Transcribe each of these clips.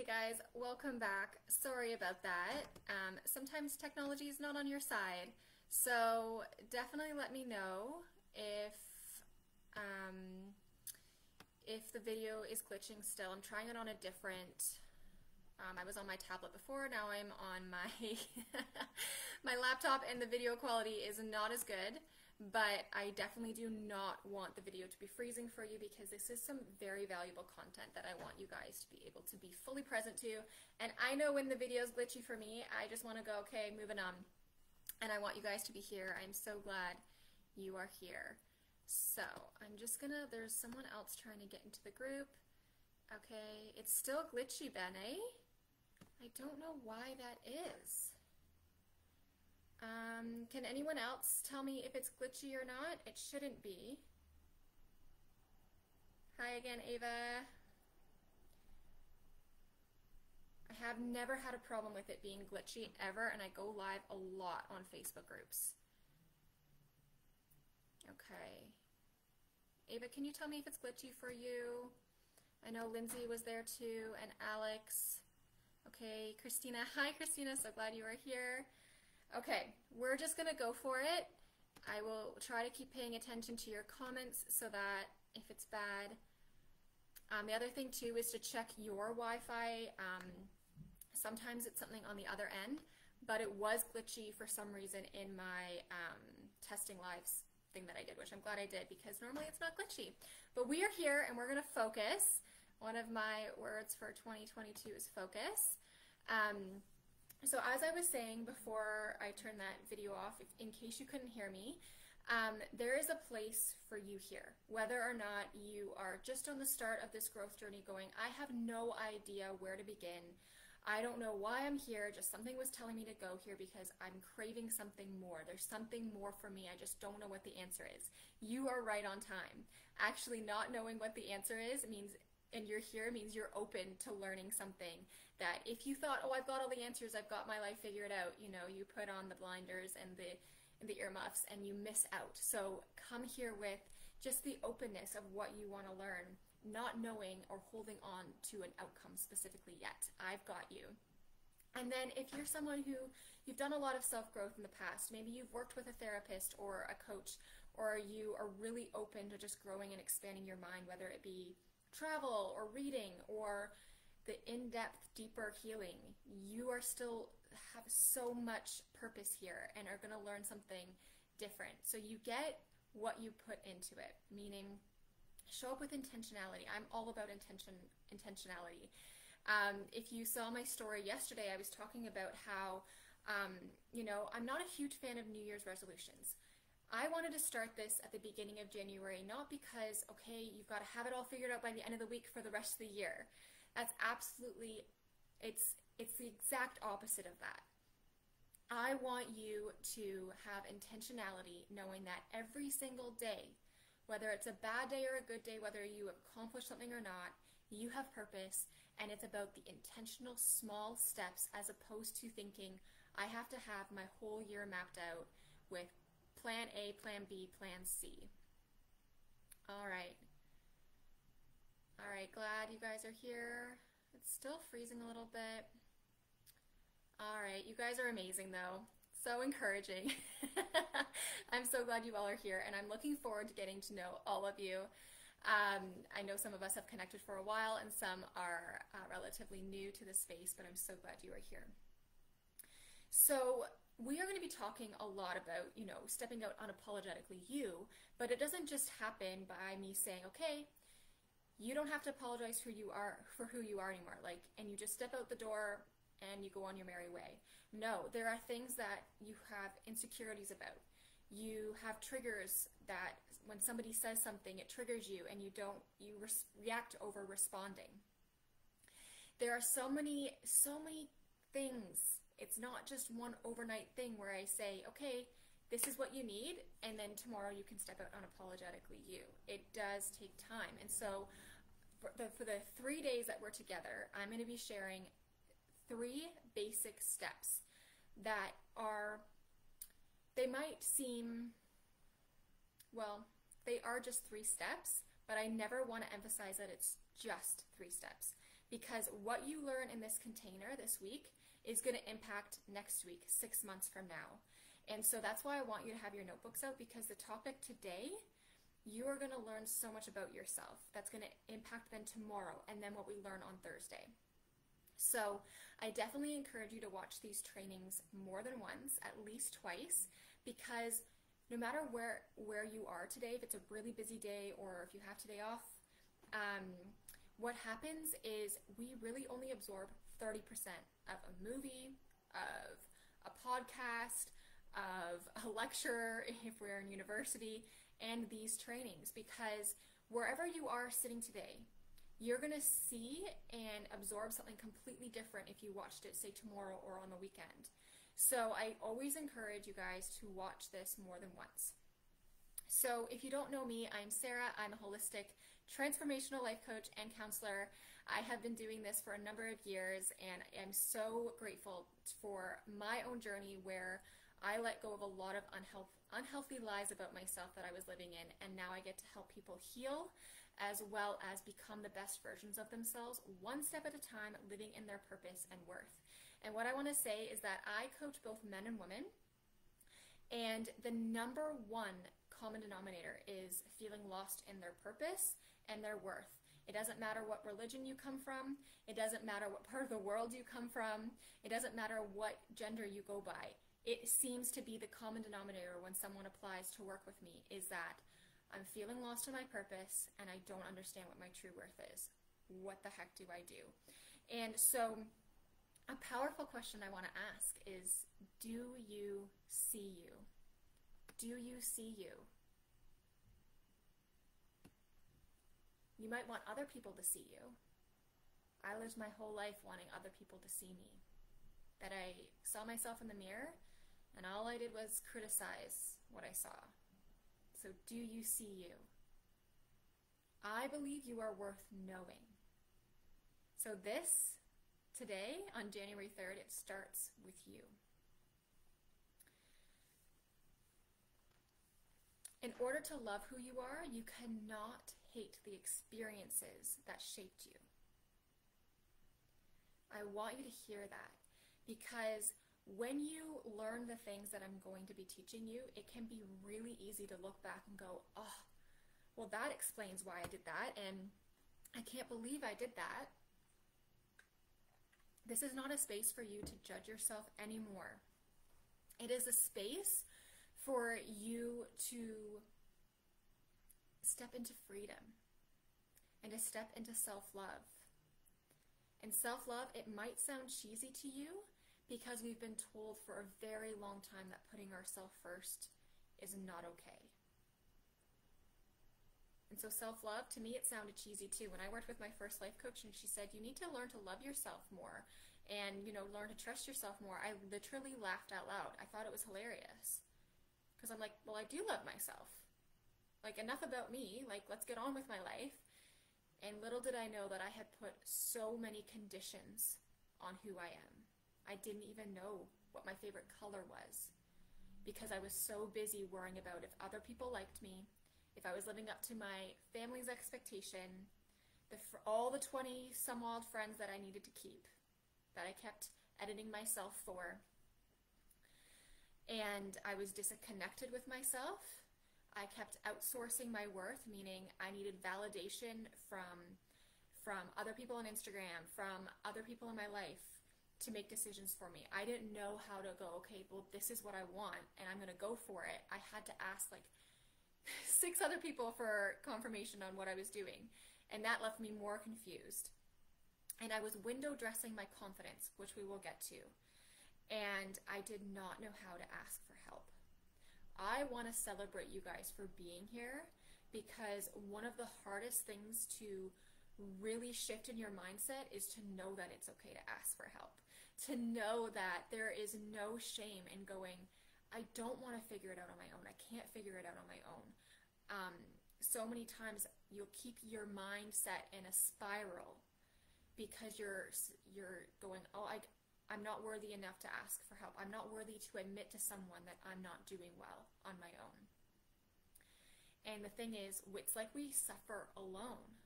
Okay guys, welcome back. Sorry about that. Sometimes technology is not on your side. So definitely let me know um, if the video is glitching still. I'm trying it on a different, I was on my tablet before, now I'm on my, my laptop and the video quality is not as good. But I definitely do not want the video to be freezing for you because this is some very valuable content that I want you guys to be able to be fully present to. And I know when the video is glitchy for me, I just want to go, okay, moving on. And I want you guys to be here. I'm so glad you are here. So I'm just gonna, there's someone else trying to get into the group. Okay, it's still glitchy, Ben, eh? I don't know why that is. Can anyone else tell me if it's glitchy or not? It shouldn't be. Hi again, Ava. I have never had a problem with it being glitchy ever, and I go live a lot on Facebook groups. Okay. Ava, can you tell me if it's glitchy for you? I know Lindsay was there too, and Alex. Okay, Christina. Hi, Christina. So glad you are here. Okay, we're just gonna go for it. I will try to keep paying attention to your comments so that if it's bad. The other thing too is to check your Wi-Fi. Sometimes it's something on the other end, but it was glitchy for some reason in my testing lives thing that I did, which I'm glad I did because normally it's not glitchy. But we are here and we're gonna focus. One of my words for 2022 is focus. So as I was saying before I turned that video off, in case you couldn't hear me, there is a place for you here. Whether or not you are just on the start of this growth journey going, I have no idea where to begin. I don't know why I'm here, just something was telling me to go here because I'm craving something more. There's something more for me, I just don't know what the answer is. You are right on time. Actually, not knowing what the answer is means and you're here means you're open to learning something that if you thought, oh, I've got all the answers, I've got my life figured out, you know, you put on the blinders and the earmuffs and you miss out. So come here with just the openness of what you want to learn, not knowing or holding on to an outcome specifically yet. I've got you. And then if you're someone who, you've done a lot of self-growth in the past, maybe you've worked with a therapist or a coach, or you are really open to just growing and expanding your mind, whether it be travel or reading or the in-depth, deeper healing, you are still have so much purpose here and are going to learn something different. So you get what you put into it, meaning show up with intentionality. I'm all about intentionality. If you saw my story yesterday, I was talking about how, you know, I'm not a huge fan of New Year's resolutions. I wanted to start this at the beginning of January, not because, okay, you've got to have it all figured out by the end of the week for the rest of the year. That's absolutely, it's the exact opposite of that. I want you to have intentionality, knowing that every single day, whether it's a bad day or a good day, whether you have accomplished something or not, you have purpose, and it's about the intentional small steps as opposed to thinking, I have to have my whole year mapped out with Plan A, Plan B, Plan C. All right, glad you guys are here. It's still freezing a little bit. All right, you guys are amazing though. So encouraging. I'm so glad you all are here, and I'm looking forward to getting to know all of you. I know some of us have connected for a while, and some are relatively new to the space, but I'm so glad you are here. So we are going to be talking a lot about, you know, stepping out unapologetically you, but it doesn't just happen by me saying, okay, you don't have to apologize for who you are anymore, like, and you just step out the door and you go on your merry way. No, there are things that you have insecurities about. You have triggers that when somebody says something, it triggers you and you react over responding. There are so many things. It's not just one overnight thing where I say, okay, this is what you need, and then tomorrow you can step out unapologetically you. It does take time. And so for the 3 days that we're together, I'm going to be sharing 3 basic steps that are, they might seem, well, they are just 3 steps, but I never want to emphasize that it's just 3 steps. because what you learn in this container this week is going to impact next week, 6 months from now. And so that's why I want you to have your notebooks out, because the topic today, you are going to learn so much about yourself. That's going to impact then tomorrow and then what we learn on Thursday. So I definitely encourage you to watch these trainings more than once, at least twice, because no matter where you are today, if it's a really busy day or if you have today off, what happens is we really only absorb 30% of a movie, of a podcast, of a lecture if we're in university, and these trainings, because wherever you are sitting today, you're going to see and absorb something completely different if you watched it, say, tomorrow or on the weekend. So I always encourage you guys to watch this more than once. So if you don't know me, I'm Sarah. I'm a holistic transformational life coach and counselor. I have been doing this for a number of years, and I'm so grateful for my own journey where I let go of a lot of unhealthy lies about myself that I was living in, and now I get to help people heal as well as become the best versions of themselves, one step at a time, living in their purpose and worth. And what I want to say is that I coach both men and women, and the number one common denominator is feeling lost in their purpose and their worth. It doesn't matter what religion you come from. It doesn't matter what part of the world you come from. It doesn't matter what gender you go by. It seems to be the common denominator when someone applies to work with me is that I'm feeling lost in my purpose and I don't understand what my true worth is. What the heck do I do? And so a powerful question I want to ask is, do you see you? Do you see you? You might want other people to see you. I lived my whole life wanting other people to see me. That I saw myself in the mirror and all I did was criticize what I saw. So do you see you? I believe you are worth knowing. So this, today, on January 3rd, it starts with you. In order to love who you are, you cannot hate the experiences that shaped you. I want you to hear that, because when you learn the things that I'm going to be teaching you, it can be really easy to look back and go, oh, well, that explains why I did that, and I can't believe I did that. This is not a space for you to judge yourself anymore. It is a space for you to step into freedom and to step into self-love. And self-love, it might sound cheesy to you, because we've been told for a very long time that putting ourselves first is not okay. And so self-love, to me, it sounded cheesy too. When I worked with my first life coach and she said, you need to learn to love yourself more and, learn to trust yourself more, I literally laughed out loud. I thought it was hilarious. Because I'm like, well, I do love myself. Like, enough about me. Like, let's get on with my life. And little did I know that I had put so many conditions on who I am. I didn't even know what my favorite color was, because I was so busy worrying about if other people liked me, if I was living up to my family's expectation, all the 20 some odd friends that I needed to keep, that I kept editing myself for. And I was disconnected with myself. I kept outsourcing my worth, meaning I needed validation from other people on Instagram, from other people in my life, to make decisions for me. I didn't know how to go, okay, well, this is what I want, and I'm going to go for it. I had to ask like 6 other people for confirmation on what I was doing, and that left me more confused. And I was window dressing my confidence, which we will get to, and I did not know how to ask for help. I want to celebrate you guys for being here, because one of the hardest things to really shift in your mindset is to know that it's okay to ask for help. To know that there is no shame in going, I don't want to figure it out on my own. I can't figure it out on my own. So many times you'll keep your mind set in a spiral because you're going, oh, I'm not worthy enough to ask for help. I'm not worthy to admit to someone that I'm not doing well on my own. And the thing is, it's like we suffer alone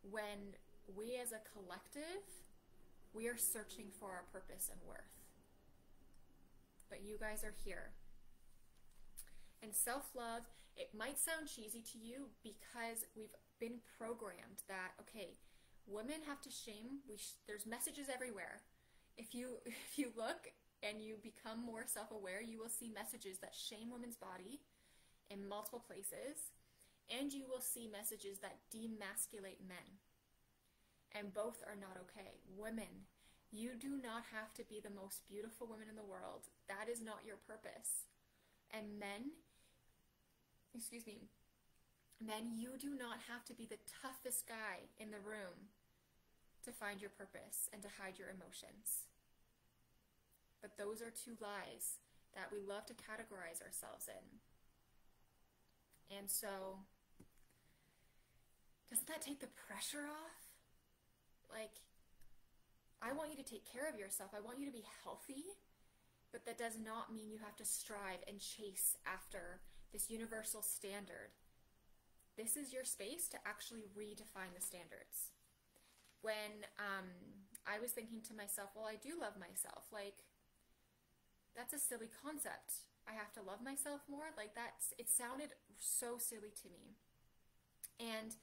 when we as a collective, we are searching for our purpose and worth. But you guys are here. And self-love, it might sound cheesy to you because we've been programmed that, okay, women have to shame. There's messages everywhere. If you look and you become more self-aware, you will see messages that shame women's body in multiple places, and you will see messages that demasculate men. And both are not okay. Women, you do not have to be the most beautiful woman in the world. That is not your purpose. And men, you do not have to be the toughest guy in the room to find your purpose and to hide your emotions. But those are two lies that we love to categorize ourselves in. And so, doesn't that take the pressure off? Like, I want you to take care of yourself. I want you to be healthy, but that does not mean you have to strive and chase after this universal standard. This is your space to actually redefine the standards. When I was thinking to myself, well, I do love myself. Like, that's a silly concept. I have to love myself more? Like, it sounded so silly to me. And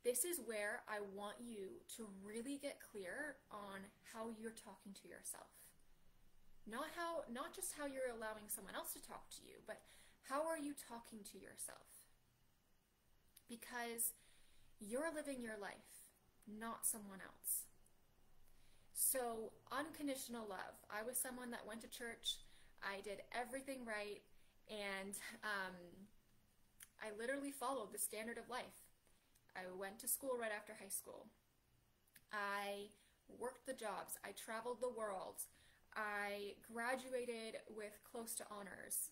this is where I want you to really get clear on how you're talking to yourself. Not just how you're allowing someone else to talk to you, but how are you talking to yourself? Because you're living your life, not someone else. So, unconditional love. I was someone that went to church. I did everything right, and I literally followed the standard of life. I went to school right after high school. I worked the jobs. I traveled the world. I graduated with close to honors.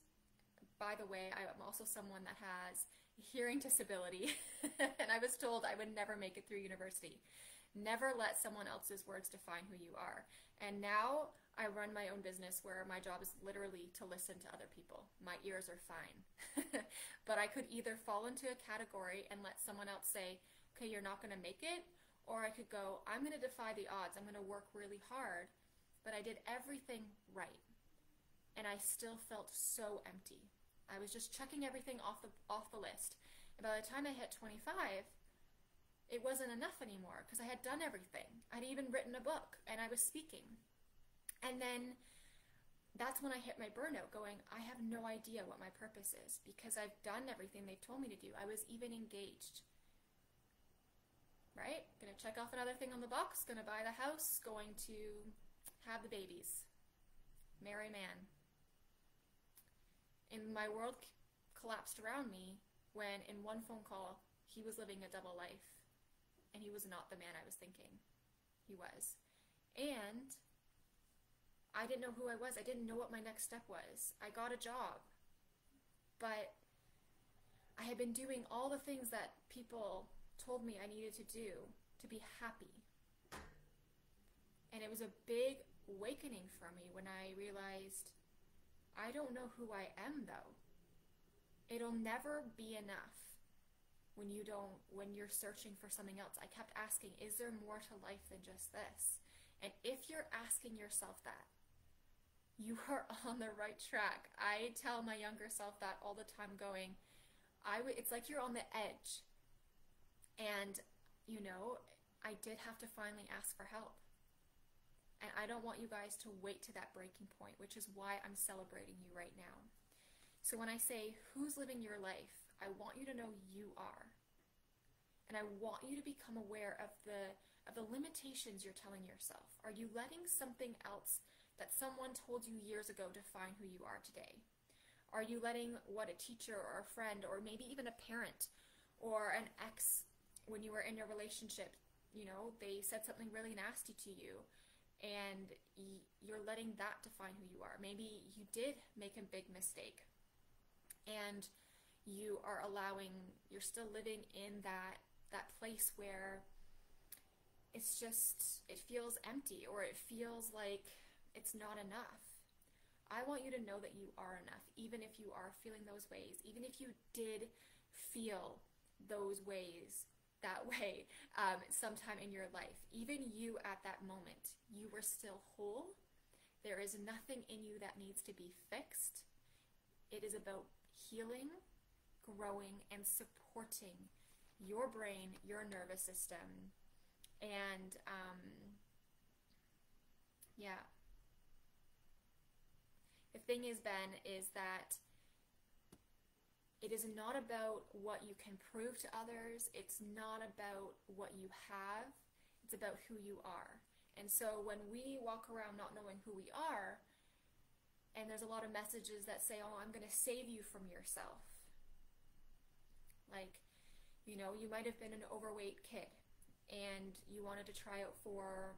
By the way, I am also someone that has hearing disability, and I was told I would never make it through university. Never let someone else's words define who you are. And now I run my own business where my job is literally to listen to other people. My ears are fine. But I could either fall into a category and let someone else say, okay, you're not going to make it, or I could go, I'm going to defy the odds. I'm going to work really hard. But I did everything right. And I still felt so empty. I was just checking everything off the list. And by the time I hit 25, it wasn't enough anymore because I had done everything. I'd even written a book and I was speaking. And then that's when I hit my burnout going, I have no idea what my purpose is because I've done everything they've told me to do. I was even engaged. Right? Gonna check off another thing on the box, gonna buy the house, going to have the babies. Marry man. And my world collapsed around me when in one phone call, he was living a double life. And he was not the man I was thinking he was. And I didn't know who I was. I didn't know what my next step was. I got a job. But I had been doing all the things that people told me I needed to do to be happy. And it was a big awakening for me when I realized I don't know who I am, though. It'll never be enough when you're searching for something else. I kept asking, is there more to life than just this? And if you're asking yourself that, you are on the right track. I tell my younger self that all the time going, it's like you're on the edge. And, I did have to finally ask for help. And I don't want you guys to wait to that breaking point, which is why I'm celebrating you right now. So when I say, who's living your life? I want you to know you are. And I want you to become aware of the limitations you're telling yourself. Are you letting something else that someone told you years ago define who you are today? Are you letting what a teacher or a friend or maybe even a parent or an ex, when you were in your relationship, they said something really nasty to you and you're letting that define who you are? Maybe you did make a big mistake and you're still living in that place where it feels empty, or it feels like it's not enough. I want you to know that you are enough, even if you are feeling those ways, even if you did feel those ways that way sometime in your life. Even you at that moment, you were still whole. There is nothing in you that needs to be fixed. It is about healing, growing, and supporting your brain, your nervous system. And yeah. The thing is, Ben, is that it is not about what you can prove to others. It's not about what you have. It's about who you are. And so when we walk around not knowing who we are, and there's a lot of messages that say, oh, I'm going to save you from yourself. Like, you know, you might have been an overweight kid and you wanted to try out for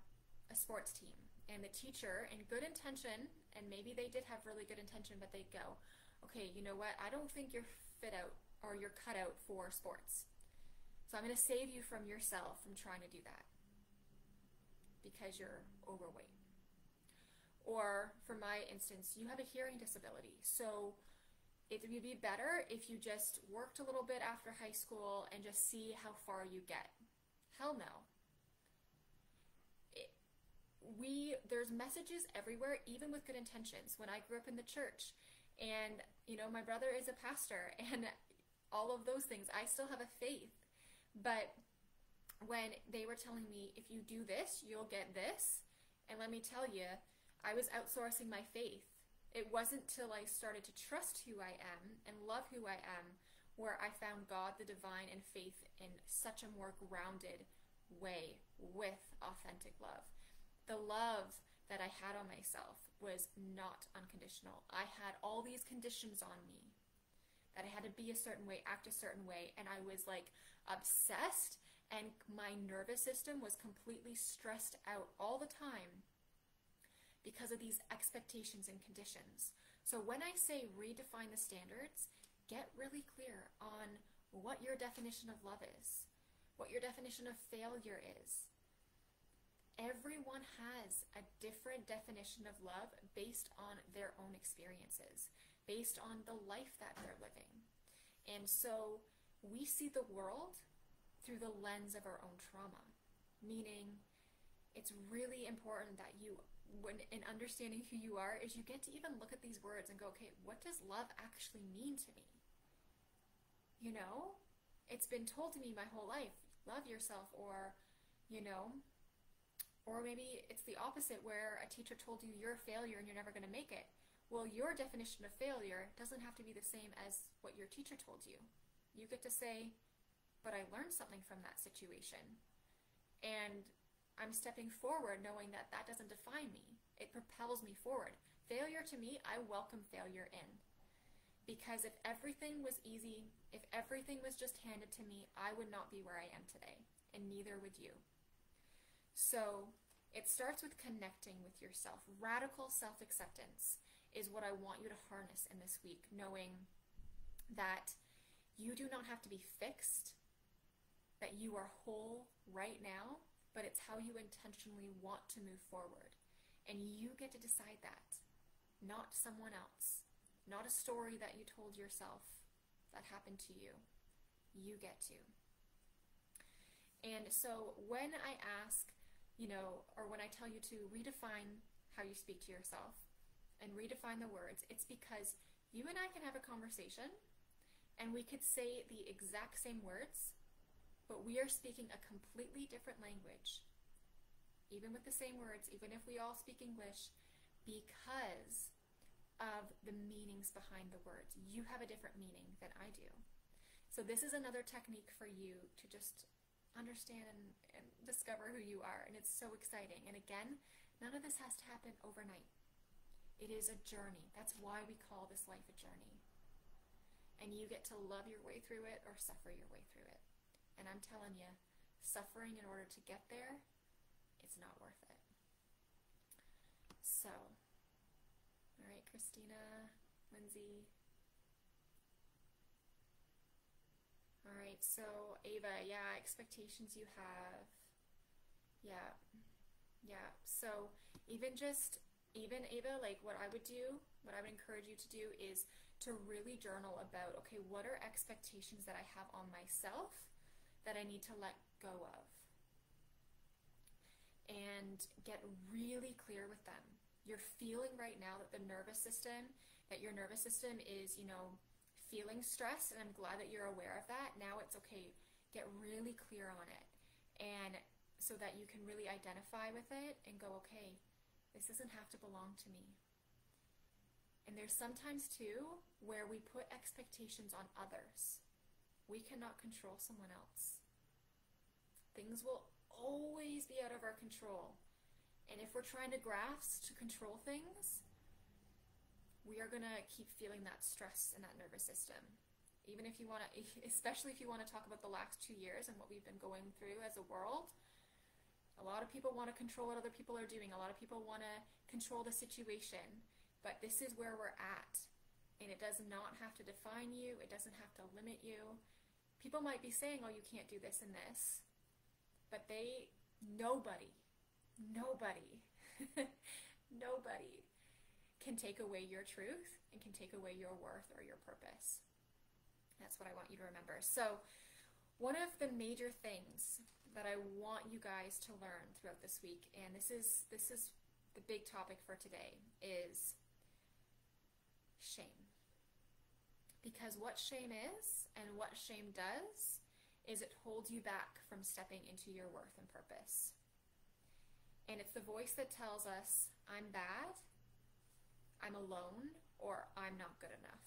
a sports team. And the teacher, in good intention, and maybe they did have really good intention, but they'd go, okay, you know what? I don't think you're fit out or you're cut out for sports. So I'm going to save you from yourself from trying to do that because you're overweight. Or for my instance, you have a hearing disability. So it would be better if you just worked a little bit after high school and just see how far you get. Hell no. There's messages everywhere, even with good intentions. When I grew up in the church, and you know, my brother is a pastor, and all of those things, I still have a faith. But when they were telling me, if you do this, you'll get this, and let me tell you, I was outsourcing my faith. It wasn't till I started to trust who I am and love who I am where I found God, the divine, and faith in such a more grounded way with authentic love. The love that I had on myself was not unconditional. I had all these conditions on me that I had to be a certain way, act a certain way, and I was like obsessed, and my nervous system was completely stressed out all the time because of these expectations and conditions. So when I say redefine the standards, get really clear on what your definition of love is, what your definition of failure is. Everyone has a different definition of love based on their own experiences, based on the life that they're living. And so we see the world through the lens of our own trauma, meaning it's really important that you, when in understanding who you are, is you get to even look at these words and go, okay, what does love actually mean to me? You know, it's been told to me my whole life, love yourself, or, you know, or maybe it's the opposite where a teacher told you you're a failure and you're never going to make it. Well, your definition of failure doesn't have to be the same as what your teacher told you. You get to say, but I learned something from that situation. And I'm stepping forward knowing that that doesn't define me. It propels me forward. Failure to me, I welcome failure in. Because if everything was easy, if everything was just handed to me, I would not be where I am today. And neither would you. So it starts with connecting with yourself. Radical self-acceptance is what I want you to harness in this week, knowing that you do not have to be fixed, that you are whole right now, but it's how you intentionally want to move forward. And you get to decide that, not someone else, not a story that you told yourself that happened to you. You get to. And so when I ask, you know, or when I tell you to redefine how you speak to yourself and redefine the words, it's because you and I can have a conversation and we could say the exact same words, but we are speaking a completely different language, even with the same words, even if we all speak English, because of the meanings behind the words. You have a different meaning than I do. So this is another technique for you to just understand and discover who you are, and it's so exciting. And again, none of this has to happen overnight. It is a journey. That's why we call this life a journey. And you get to love your way through it or suffer your way through it. And I'm telling you, suffering in order to get there, it's not worth it. So, all right, Christina, Lindsay. All right, so Ava, yeah, expectations you have. Yeah. So even Ava, like what I would do, what I would encourage you to do is to really journal about, okay, what are expectations that I have on myself that I need to let go of. And get really clear with them. You're feeling right now that your nervous system is, feeling stress, and I'm glad that you're aware of that. Now it's okay. Get really clear on it. And so that you can really identify with it and go, okay, this doesn't have to belong to me. And there's sometimes too where we put expectations on others. We cannot control someone else. Things will always be out of our control. And if we're trying to grasp to control things, we are going to keep feeling that stress in that nervous system. Even if you want to, especially if you want to talk about the last 2 years and what we've been going through as a world, a lot of people want to control what other people are doing. A lot of people want to control the situation. But this is where we're at. And it does not have to define you. It doesn't have to limit you. People might be saying, oh, you can't do this and this. But nobody can take away your truth and can take away your worth or your purpose. That's what I want you to remember. So one of the major things that I want you guys to learn throughout this week, and this is the big topic for today, is shame. Because what shame is and what shame does is it holds you back from stepping into your worth and purpose. And it's the voice that tells us, I'm bad, I'm alone, or I'm not good enough.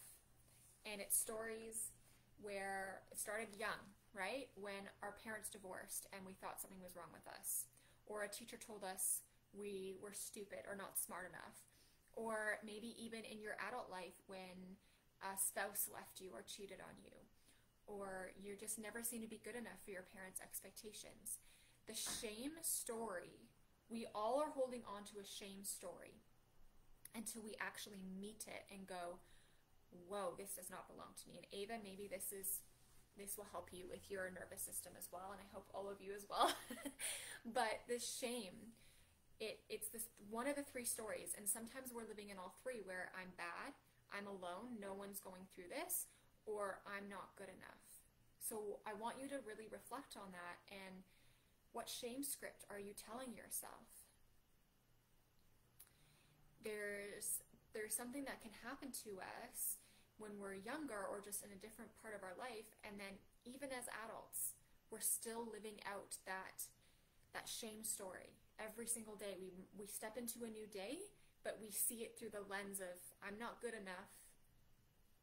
And it's stories where it started young, right? When our parents divorced and we thought something was wrong with us. Or a teacher told us we were stupid or not smart enough. Or maybe even in your adult life when a spouse left you or cheated on you. Or you just never seem to be good enough for your parents' expectations. The shame story, we all are holding on to a shame story until we actually meet it and go, whoa, this does not belong to me. And Ava, maybe this will help you with your nervous system as well, and I hope all of you as well. But this shame, it's this one of the 3 stories, and sometimes we're living in all 3, where I'm bad, I'm alone, no one's going through this, or I'm not good enough. So I want you to really reflect on that, and what shame script are you telling yourself? There's something that can happen to us when we're younger or just in a different part of our life, and then even as adults, we're still living out that shame story. Every single day we step into a new day, but we see it through the lens of, I'm not good enough,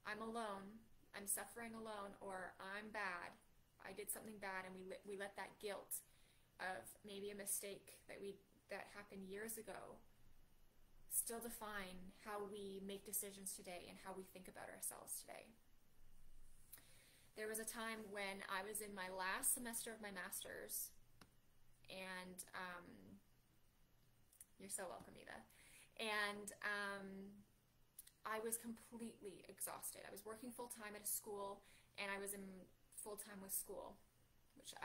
I'm alone, I'm suffering alone, or I'm bad, I did something bad, and we let that guilt of maybe a mistake that happened years ago still define how we make decisions today and how we think about ourselves today. There was a time when I was in my last semester of my master's, and you're so welcome, Eva. And I was completely exhausted. I was working full-time at a school, and I was in full-time with school, which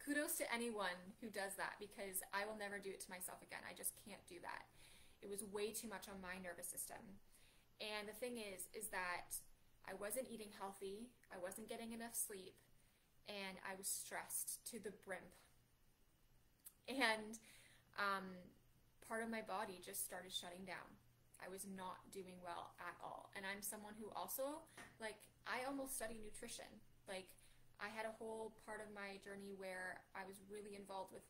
kudos to anyone who does that, because I will never do it to myself again. I just can't do that. It was way too much on my nervous system. And the thing is that I wasn't eating healthy, I wasn't getting enough sleep, and I was stressed to the brim. And part of my body just started shutting down. I was not doing well at all. And I'm someone who also, I almost studied nutrition. I had a whole part of my journey where I was really involved with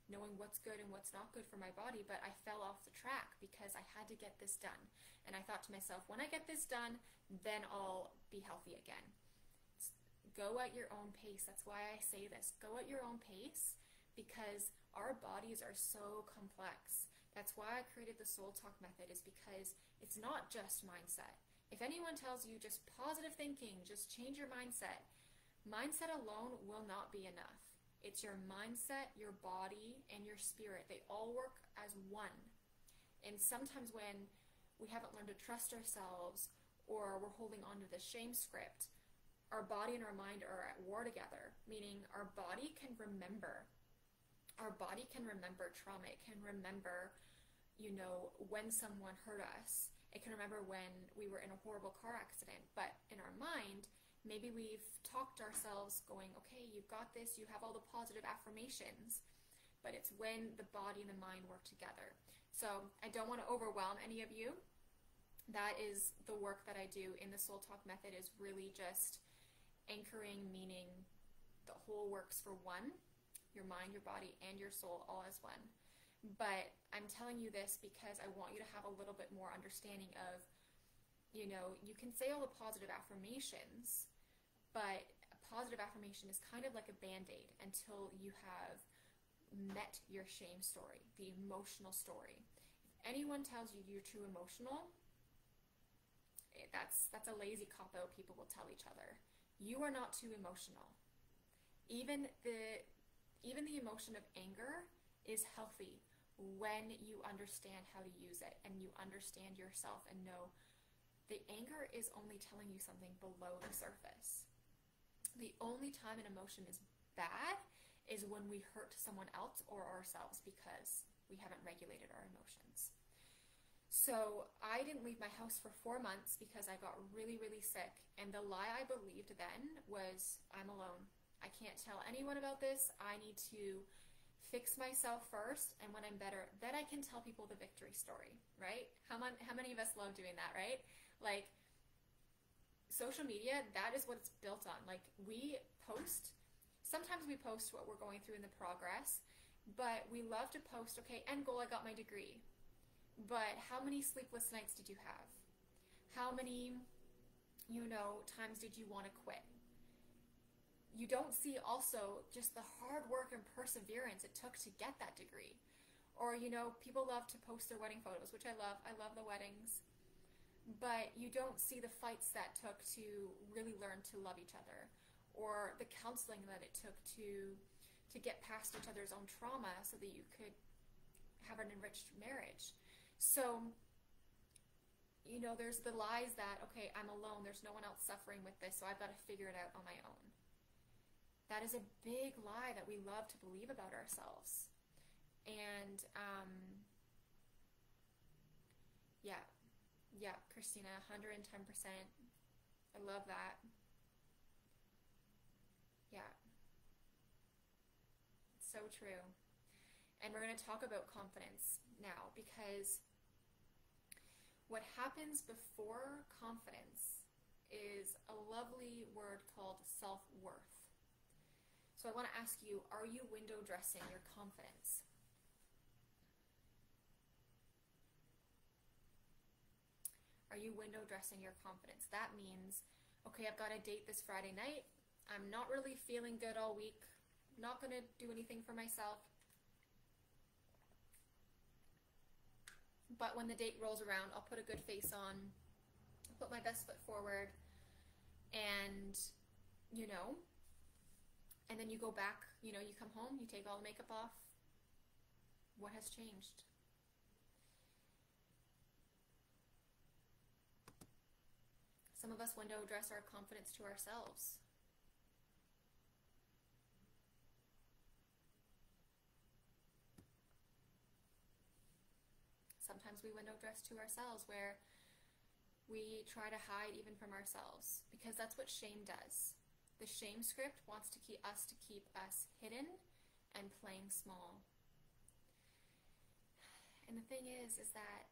knowing what's good and what's not good for my body, but I fell off the track because I had to get this done. And I thought to myself, when I get this done, then I'll be healthy again. Go at your own pace. That's why I say this. Go at your own pace, because our bodies are so complex. That's why I created the Soul Talk method, is because it's not just mindset. If anyone tells you just positive thinking, just change your mindset, mindset alone will not be enough. It's your mindset, your body, and your spirit. They all work as one. And sometimes when we haven't learned to trust ourselves, or we're holding on to the shame script, our body and our mind are at war together, meaning our body can remember. Our body can remember trauma. It can remember, when someone hurt us. It can remember when we were in a horrible car accident. But in our mind, Maybe we've talked ourselves going, okay, you've got this, you have all the positive affirmations, but it's when the body and the mind work together. So I don't want to overwhelm any of you. That is the work that I do in the Soul Talk method, is really just anchoring, meaning the whole works for one, your mind, your body, and your soul all as one. But I'm telling you this because I want you to have a little bit more understanding of, you know, you can say all the positive affirmations, but a positive affirmation is kind of like a band-aid until you have met your shame story, the emotional story. If anyone tells you you're too emotional, that's a lazy cop-out people will tell each other. You are not too emotional. Even the emotion of anger is healthy when you understand how to use it and you understand yourself and know the anger is only telling you something below the surface. The only time an emotion is bad is when we hurt someone else or ourselves because we haven't regulated our emotions. So I didn't leave my house for 4 months because I got really, really sick. And the lie I believed then was, I'm alone. I can't tell anyone about this. I need to fix myself first. And when I'm better, then I can tell people the victory story, right? How many of us love doing that, right? Like, social media, that is what it's built on. Like, we post, sometimes we post what we're going through in the progress, but we love to post, okay, end goal, I got my degree. But how many sleepless nights did you have? How many, times did you want to quit? You don't see also just the hard work and perseverance it took to get that degree. Or, people love to post their wedding photos, which I love. I love the weddings. But you don't see the fights that took to really learn to love each other, or the counseling that it took to get past each other's own trauma so that you could have an enriched marriage. So, there's the lies that, okay, I'm alone, there's no one else suffering with this, so I've got to figure it out on my own. That is a big lie that we love to believe about ourselves. And, yeah, Christina, 110%. I love that. Yeah. It's so true. And we're going to talk about confidence now, because what happens before confidence is a lovely word called self-worth. So I want to ask you, are you window dressing your confidence? Are you window dressing your confidence? That means, okay, I've got a date this Friday night. I'm not really feeling good all week. I'm not going to do anything for myself. But when the date rolls around, I'll put a good face on, put my best foot forward, and, and then you go back, you come home, you take all the makeup off. What has changed? Some of us window dress our confidence to ourselves. Sometimes we window dress to ourselves where we try to hide even from ourselves, because that's what shame does. The shame script wants to keep us hidden and playing small. And the thing is that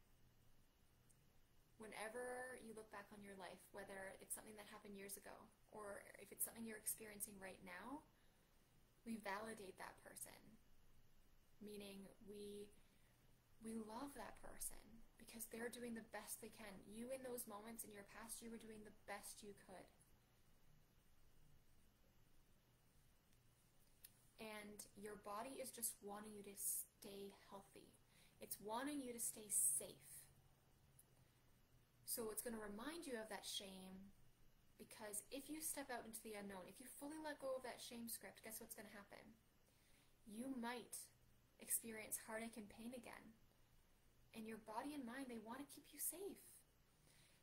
whenever you look back on your life, whether it's something that happened years ago or if it's something you're experiencing right now, we validate that person, meaning we love that person because they're doing the best they can. You, in those moments in your past, you were doing the best you could. And your body is just wanting you to stay healthy. It's wanting you to stay safe. So it's going to remind you of that shame, because if you step out into the unknown, if you fully let go of that shame script, guess what's going to happen? You might experience heartache and pain again. And your body and mind, they want to keep you safe.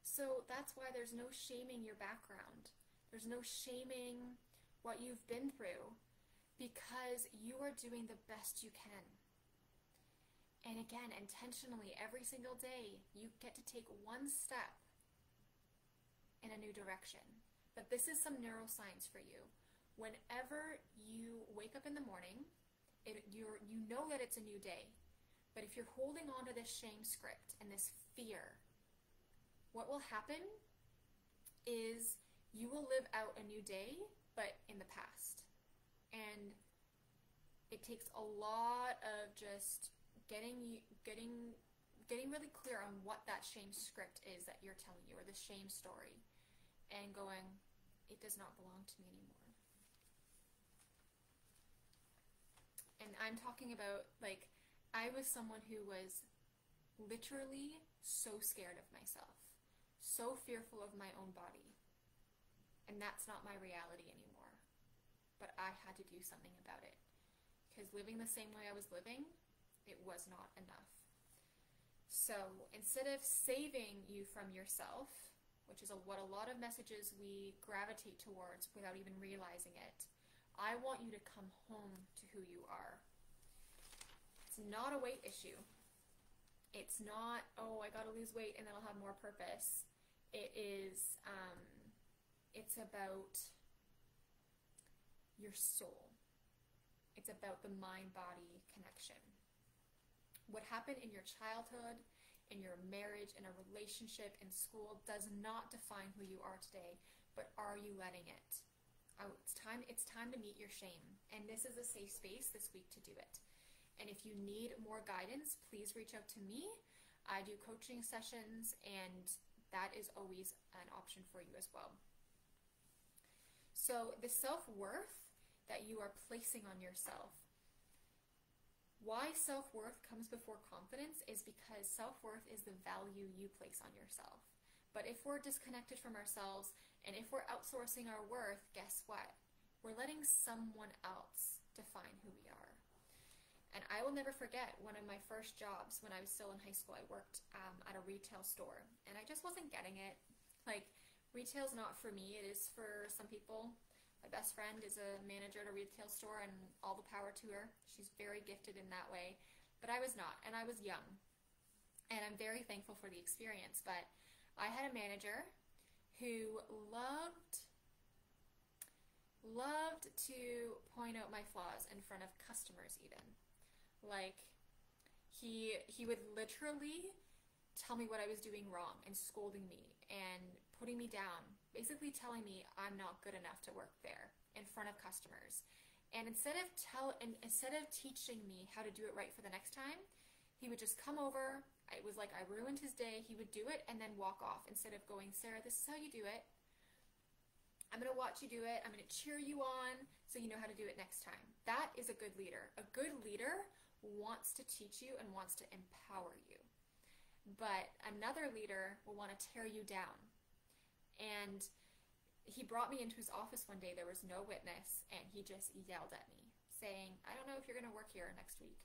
So that's why there's no shaming your background. There's no shaming what you've been through, because you are doing the best you can. And again, intentionally, every single day, you get to take one step in a new direction. But this is some neuroscience for you. Whenever you wake up in the morning, you know that it's a new day. But if you're holding on to this shame script and this fear, what will happen is you will live out a new day, but in the past. And it takes a lot of just getting really clear on what that shame script is that you're telling you, or the shame story, and going, it does not belong to me anymore. And I'm talking about, like, I was someone who was literally so scared of myself, so fearful of my own body. And that's not my reality anymore. But I had to do something about it. Because living the same way I was living, it was not enough. So instead of saving you from yourself, which is what a lot of messages we gravitate towards without even realizing it, I want you to come home to who you are. It's not a weight issue. It's not, oh, I gotta lose weight and then I'll have more purpose. It is, it's about your soul. It's about the mind-body connection. What happened in your childhood, in your marriage, in a relationship, in school, does not define who you are today, but are you letting it? Oh, it's time to meet your shame. And this is a safe space this week to do it. And if you need more guidance, please reach out to me. I do coaching sessions, and that is always an option for you as well. So the self-worth that you are placing on yourself, why self-worth comes before confidence is because self-worth is the value you place on yourself. But if we're disconnected from ourselves, and if we're outsourcing our worth, guess what? We're letting someone else define who we are. And I will never forget one of my first jobs when I was still in high school. I worked at a retail store, and I just wasn't getting it. Like, retail's not for me. It is for some people. My best friend is a manager at a retail store, and all the power to her. She's very gifted in that way. But I was not, and I was young. And I'm very thankful for the experience. But I had a manager who loved to point out my flaws in front of customers even. Like, he would literally tell me what I was doing wrong and scolding me and putting me down, basically telling me I'm not good enough to work there in front of customers. And instead of teaching me how to do it right for the next time, he would just come over. It was like I ruined his day. He would do it and then walk off instead of going, Sarah, this is how you do it. I'm going to watch you do it. I'm going to cheer you on so you know how to do it next time. That is a good leader. A good leader wants to teach you and wants to empower you. But another leader will want to tear you down. And he brought me into his office one day. There was no witness, and he just yelled at me, saying, I don't know if you're going to work here next week.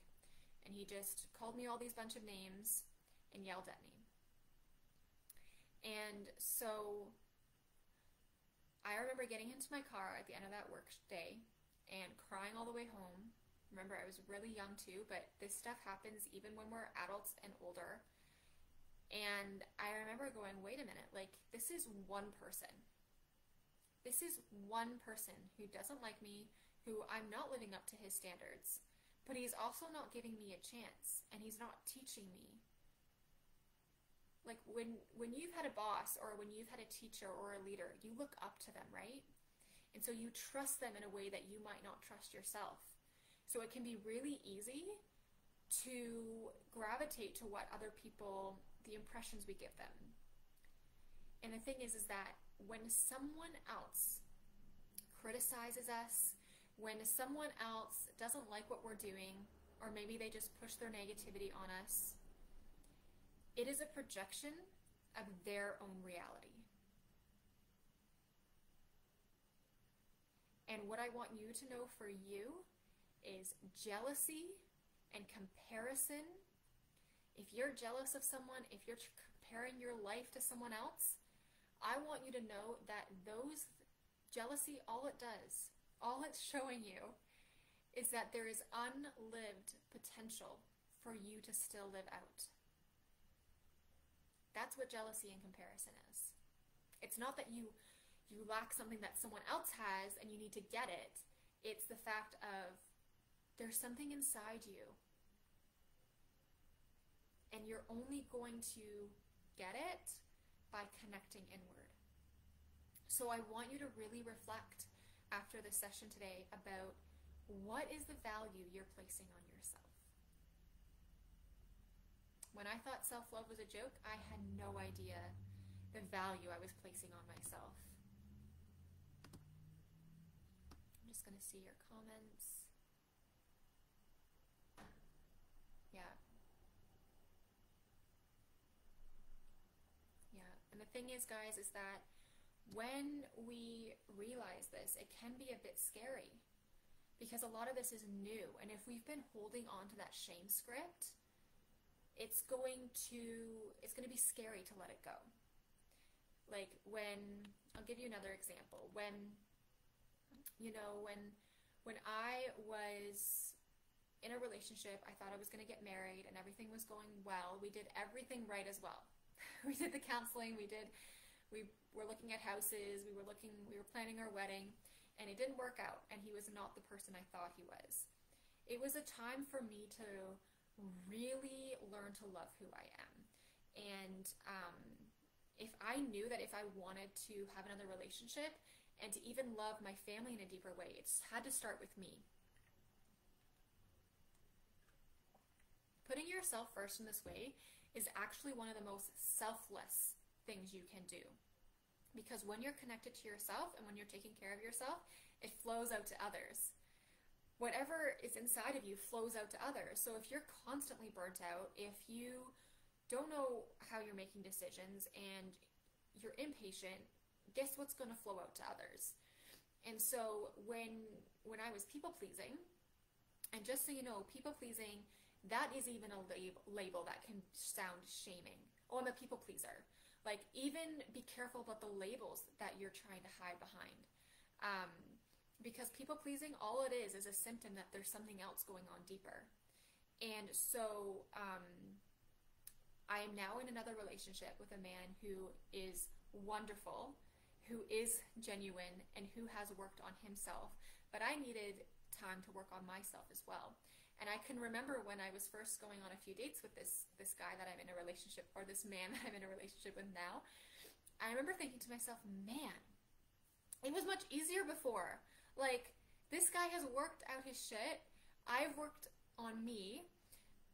And he just called me all these bunch of names and yelled at me. And so I remember getting into my car at the end of that work day and crying all the way home. Remember, I was really young too, but this stuff happens even when we're adults and older. And I remember going, wait a minute, like, this is one person. This is one person who doesn't like me, who I'm not living up to his standards, but he's also not giving me a chance, and he's not teaching me. Like, when you've had a boss, or when you've had a teacher or a leader, you look up to them, right? And so you trust them in a way that you might not trust yourself. So it can be really easy to gravitate to what other people, the impressions we give them. And the thing is that when someone else criticizes us, when someone else doesn't like what we're doing, or maybe they just push their negativity on us, it is a projection of their own reality. And what I want you to know for you is jealousy and comparison. If you're jealous of someone, if you're comparing your life to someone else, I want you to know that those jealousy, all it does, all it's showing you is that there is unlived potential for you to still live out. That's what jealousy and comparison is. It's not that you you lack something that someone else has and you need to get it. It's the fact of there's something inside you and you're only going to get it by connecting inward. So I want you to really reflect after this session today about what is the value you're placing on yourself. When I thought self-love was a joke, I had no idea the value I was placing on myself. I'm just going to see your comments. Yeah. Yeah. And the thing is, guys, is that when we realize this, it can be a bit scary because a lot of this is new. And if we've been holding on to that shame script, it's going to be scary to let it go. Like I'll give you another example. When I was in a relationship, I thought I was going to get married and everything was going well. We did everything right as well. We did the counseling, we were looking at houses, we were planning our wedding, and it didn't work out, and he was not the person I thought he was. It was a time for me to really learn to love who I am. And if I knew that if I wanted to have another relationship and to even love my family in a deeper way, it had to start with me. Putting yourself first in this way is actually one of the most selfless things you can do. Because when you're connected to yourself and when you're taking care of yourself, it flows out to others. Whatever is inside of you flows out to others. So if you're constantly burnt out, if you don't know how you're making decisions and you're impatient, guess what's going to flow out to others? And so when I was people-pleasing, and just so you know, people-pleasing, that is even a label that can sound shaming. Oh, I'm a people-pleaser. Like, even be careful about the labels that you're trying to hide behind. Because people-pleasing, all it is a symptom that there's something else going on deeper. And so I am now in another relationship with a man who is wonderful, who is genuine, and who has worked on himself. But I needed time to work on myself as well. And I can remember when I was first going on a few dates with this guy that I'm in a relationship, or this man that I'm in a relationship with now, I remember thinking to myself, man, it was much easier before. Like, this guy has worked out his shit, I've worked on me,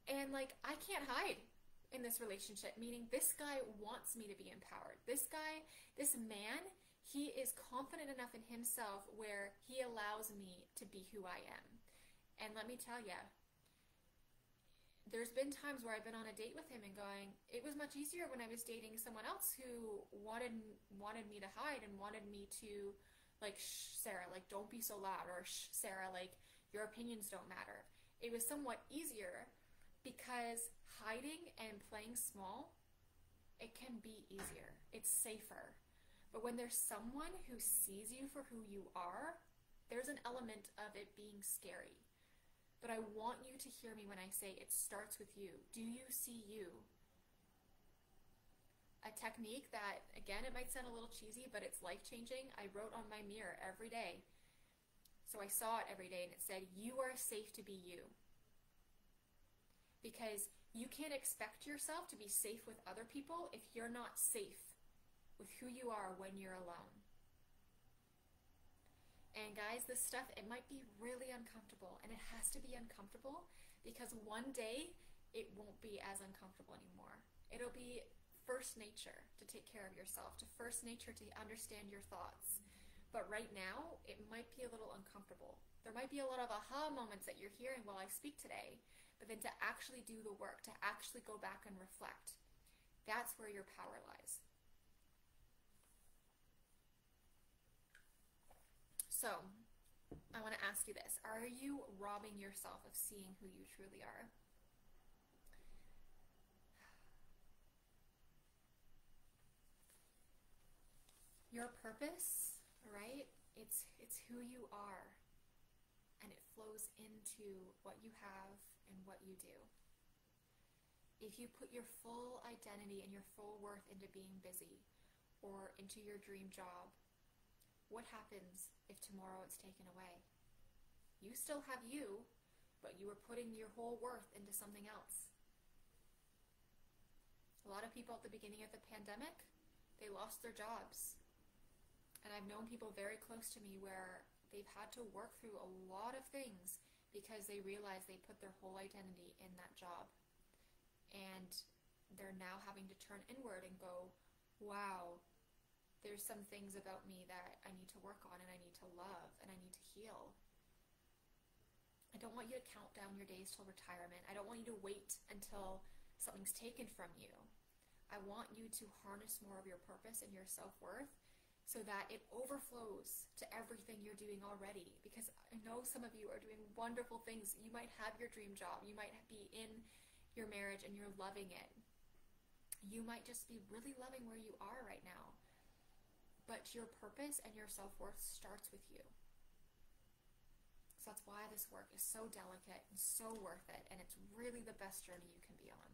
and like, I can't hide in this relationship, meaning this guy wants me to be empowered. This guy, this man, he is confident enough in himself where he allows me to be who I am. And let me tell you, there's been times where I've been on a date with him and going, it was much easier when I was dating someone else who wanted me to hide and wanted me to, like, shh, Sarah, like, don't be so loud, or shh, Sarah, like, your opinions don't matter. It was somewhat easier because hiding and playing small, it can be easier. It's safer. But when there's someone who sees you for who you are, there's an element of it being scary. But I want you to hear me when I say it starts with you. Do you see you? A technique that, again, it might sound a little cheesy, but it's life-changing. I wrote on my mirror every day. So I saw it every day, and it said, you are safe to be you. Because you can't expect yourself to be safe with other people if you're not safe with who you are when you're alone. And guys, this stuff, it might be really uncomfortable, and it has to be uncomfortable because one day it won't be as uncomfortable anymore. It'll be first nature to take care of yourself, to first nature to understand your thoughts. But right now, it might be a little uncomfortable. There might be a lot of aha moments that you're hearing while I speak today, but then to actually do the work, to actually go back and reflect, that's where your power lies. So, I want to ask you this. Are you robbing yourself of seeing who you truly are? Your purpose, right? It's who you are. And it flows into what you have and what you do. If you put your full identity and your full worth into being busy or into your dream job, what happens if tomorrow it's taken away? You still have you, but you are putting your whole worth into something else. A lot of people at the beginning of the pandemic, they lost their jobs. And I've known people very close to me where they've had to work through a lot of things because they realized they put their whole identity in that job. And they're now having to turn inward and go, wow, there's some things about me that I need to work on and I need to love and I need to heal. I don't want you to count down your days till retirement. I don't want you to wait until something's taken from you. I want you to harness more of your purpose and your self-worth so that it overflows to everything you're doing already. Because I know some of you are doing wonderful things. You might have your dream job. You might be in your marriage and you're loving it. You might just be really loving where you are right now. But your purpose and your self-worth starts with you. So that's why this work is so delicate and so worth it, and it's really the best journey you can be on.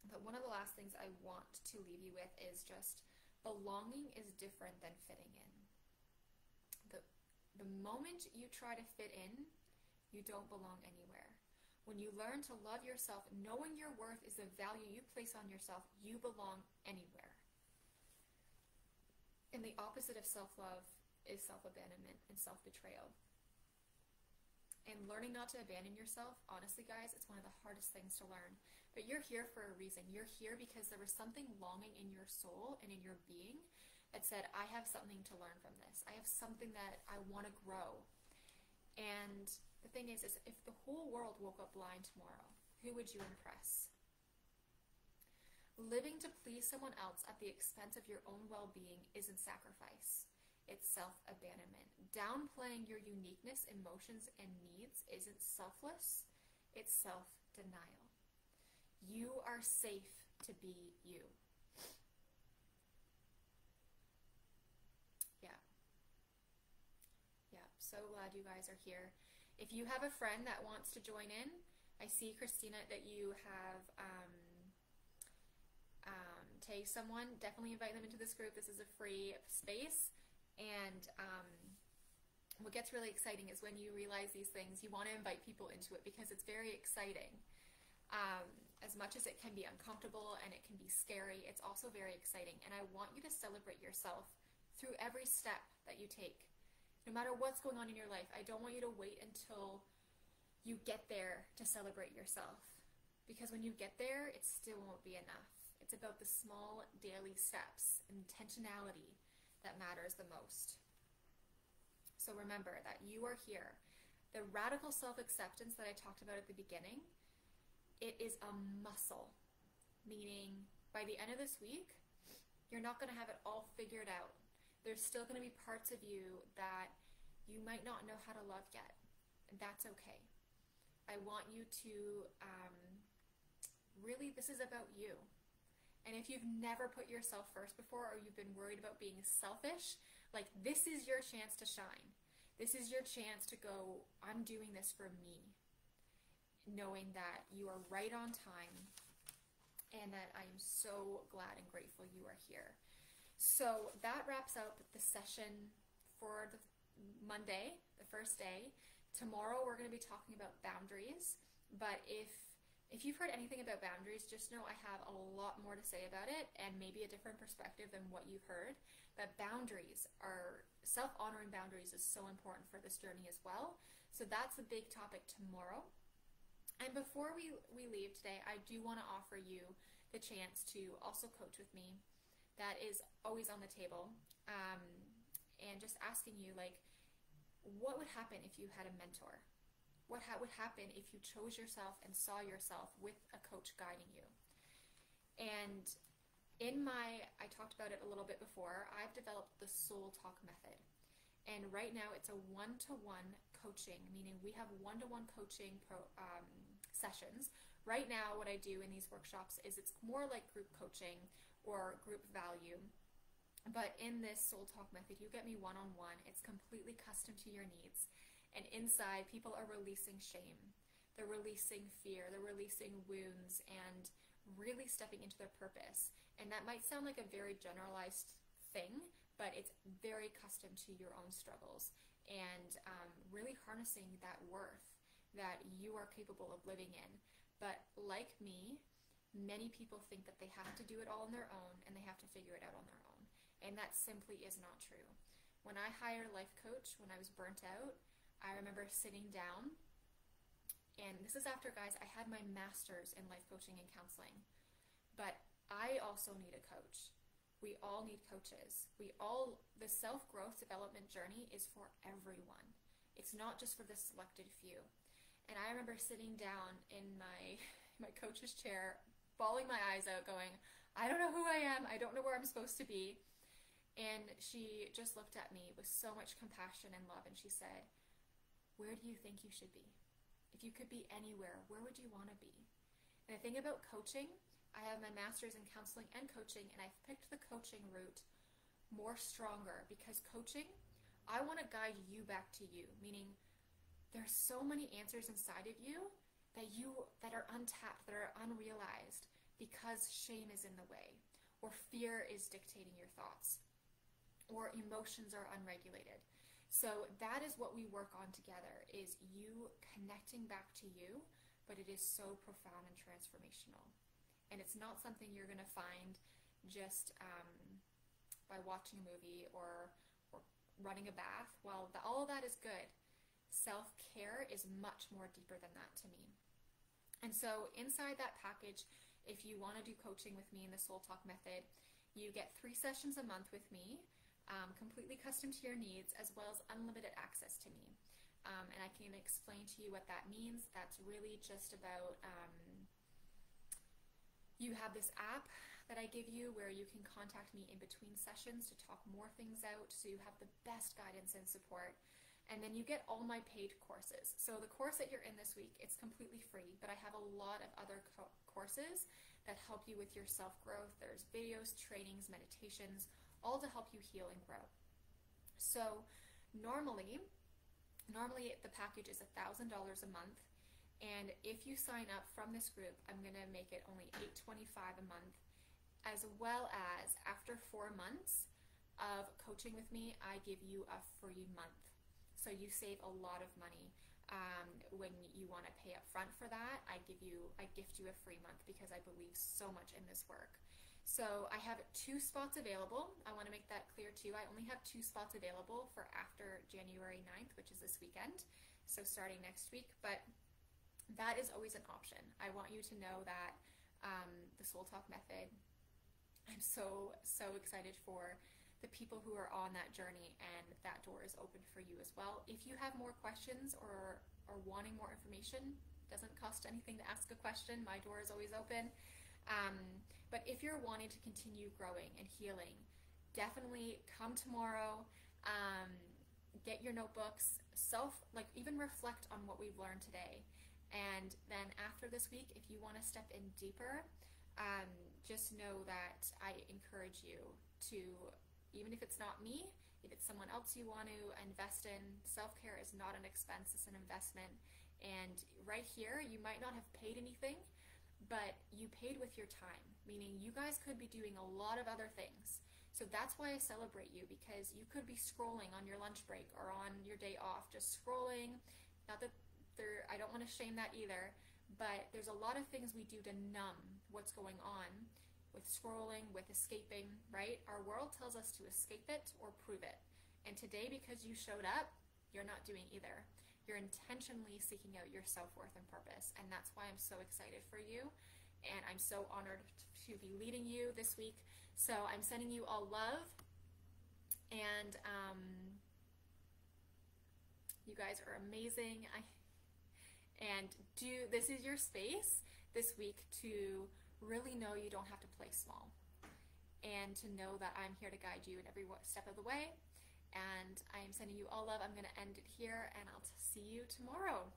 But one of the last things I want to leave you with is just belonging is different than fitting in. The moment you try to fit in, you don't belong anywhere. When you learn to love yourself, knowing your worth is the value you place on yourself, you belong anywhere. And the opposite of self-love is self-abandonment and self-betrayal. And learning not to abandon yourself, honestly guys, it's one of the hardest things to learn. But you're here for a reason. You're here because there was something longing in your soul and in your being that said, I have something to learn from this. I have something that I want to grow. And the thing is if the whole world woke up blind tomorrow, who would you impress? Living to please someone else at the expense of your own well-being isn't sacrifice. It's self-abandonment. Downplaying your uniqueness, emotions, and needs isn't selfless. It's self-denial. You are safe to be you. Yeah. So glad you guys are here. If you have a friend that wants to join in, I see, Christina, that you have tagged someone. Definitely invite them into this group. This is a free space. And what gets really exciting is when you realize these things, you want to invite people into it because it's very exciting. As much as it can be uncomfortable and it can be scary, it's also very exciting. And I want you to celebrate yourself through every step that you take. No matter what's going on in your life, I don't want you to wait until you get there to celebrate yourself. Because when you get there, it still won't be enough. It's about the small daily steps, intentionality, that matters the most. So remember that you are here. The radical self-acceptance that I talked about at the beginning, it is a muscle, meaning by the end of this week, you're not going to have it all figured out. There's still going to be parts of you that you might not know how to love yet, and that's okay. I want you to really, this is about you. And if you've never put yourself first before, or you've been worried about being selfish, like, this is your chance to shine. This is your chance to go, I'm doing this for me. Knowing that you are right on time and that I am so glad and grateful you are here. So that wraps up the session for the Monday, the first day. Tomorrow we're going to be talking about boundaries, but if you've heard anything about boundaries, just know I have a lot more to say about it and maybe a different perspective than what you've heard. But boundaries are, self-honoring boundaries is so important for this journey as well. So that's a big topic tomorrow. And before we leave today, I do want to offer you the chance to also coach with me. That is always on the table. And just asking you, like, what would happen if you had a mentor? What would happen if you chose yourself and saw yourself with a coach guiding you? And I talked about it a little bit before, I've developed the Soul Talk method. And right now it's a one-to-one coaching, meaning we have one-to-one coaching sessions. Right now what I do in these workshops is it's more like group coaching or group value. But in this Soul Talk method, you get me one-on-one. It's completely custom to your needs. And inside, people are releasing shame. They're releasing fear. They're releasing wounds and really stepping into their purpose. And that might sound like a very generalized thing, but it's very custom to your own struggles, and really harnessing that worth that you are capable of living in. But like me, many people think that they have to do it all on their own and they have to figure it out on their own. And that simply is not true. When I hired a life coach, when I was burnt out, I remember sitting down, and this is after, guys, I had my master's in life coaching and counseling, but I also need a coach. We all need coaches. The self-growth development journey is for everyone. It's not just for the selected few. And I remember sitting down in my coach's chair, bawling my eyes out, going, I don't know who I am. I don't know where I'm supposed to be. And she just looked at me with so much compassion and love, and she said, where do you think you should be? If you could be anywhere, where would you want to be? And the thing about coaching, I have my master's in counseling and coaching, and I've picked the coaching route more stronger because coaching, I want to guide you back to you, meaning there's so many answers inside of you that are untapped, that are unrealized because shame is in the way, or fear is dictating your thoughts, or emotions are unregulated. So that is what we work on together, is you connecting back to you, but it is so profound and transformational. And it's not something you're going to find just by watching a movie or running a bath. Well, all of that is good. Self-care is much more deeper than that to me. And so inside that package, if you want to do coaching with me in the Soul Talk method, you get 3 sessions a month with me, completely custom to your needs, as well as unlimited access to me. And I can explain to you what that means. That's really just about, you have this app that I give you where you can contact me in between sessions to talk more things out, so you have the best guidance and support. And then you get all my paid courses. So the course that you're in this week, it's completely free, but I have a lot of other courses that help you with your self-growth. There's videos, trainings, meditations, all to help you heal and grow. So normally the package is $1,000 a month, and if you sign up from this group, I'm gonna make it only $825 a month, as well as after 4 months of coaching with me, I give you a free month. So you save a lot of money. When you want to pay up front for that, I gift you a free month because I believe so much in this work. So I have 2 spots available. I want to make that clear too. I only have 2 spots available for after January 9th, which is this weekend. So starting next week, but that is always an option. I want you to know that the Soul Talk method, I'm so excited for the people who are on that journey, and that door is open for you as well. If you have more questions or wanting more information, doesn't cost anything to ask a question. My door is always open. But if you're wanting to continue growing and healing, definitely come tomorrow, get your notebooks, even reflect on what we've learned today. And then after this week, if you want to step in deeper, just know that I encourage you to, even if it's not me, if it's someone else you want to invest in, self-care is not an expense, it's an investment. And right here, you might not have paid anything, but you paid with your time, meaning you guys could be doing a lot of other things. So that's why I celebrate you, because you could be scrolling on your lunch break or on your day off, just scrolling. Not that I don't want to shame that either, but there's a lot of things we do to numb what's going on with scrolling, with escaping, right? Our world tells us to escape it or prove it. And today, because you showed up, you're not doing either. You're intentionally seeking out your self-worth and purpose. And that's why I'm so excited for you. And I'm so honored to be leading you this week. So I'm sending you all love. And you guys are amazing. This is your space this week to really know you don't have to play small, and to know that I'm here to guide you in every step of the way. And I am sending you all love. I'm going to end it here, and I'll see you tomorrow.